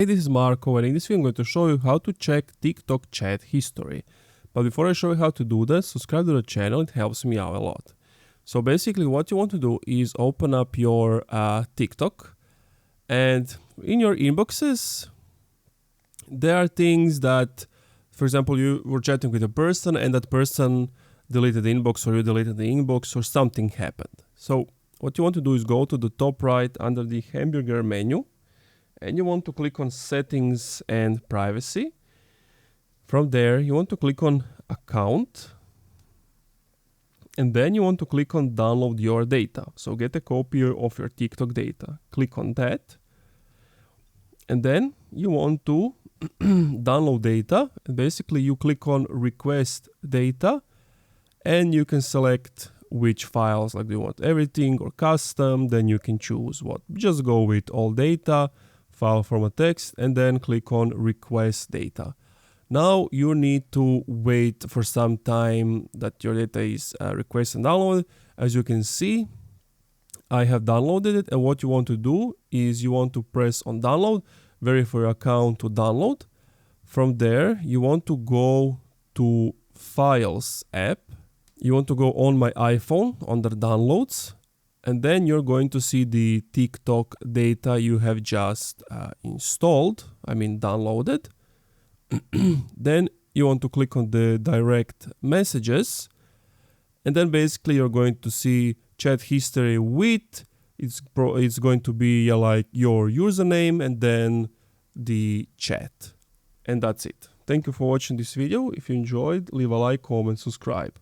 Hey, this is Marco, and in this video I'm going to show you how to check TikTok chat history. But before I show you how to do that, subscribe to the channel, it helps me out a lot. So basically what you want to do is open up your TikTok, and in your inboxes there are things that, for example, you were chatting with a person and that person deleted the inbox, or you deleted the inbox, or something happened. So what you want to do is go to the top right under the hamburger menu, and you want to click on settings and privacy. From there you want to click on account, and then you want to click on download your data. So get a copy of your TikTok data, click on that, and then you want to download data, and basically you click on request data, and you can select which files, like do you want everything or custom. Then you can choose what, just go with all data, file format text, and then click on request data. Now you need to wait for some time that your data is requested and downloaded. As you can see, I have downloaded it, and what you want to do is you want to press on download, verify your account to download. From there you want to go to Files app. You want to go on my iPhone under downloads, and then you're going to see the TikTok data you have just downloaded. Then you want to click on the direct messages, and then basically you're going to see chat history with, it's going to be like your username and then the chat. And that's it. Thank you for watching this video. If you enjoyed, leave a like, comment, subscribe.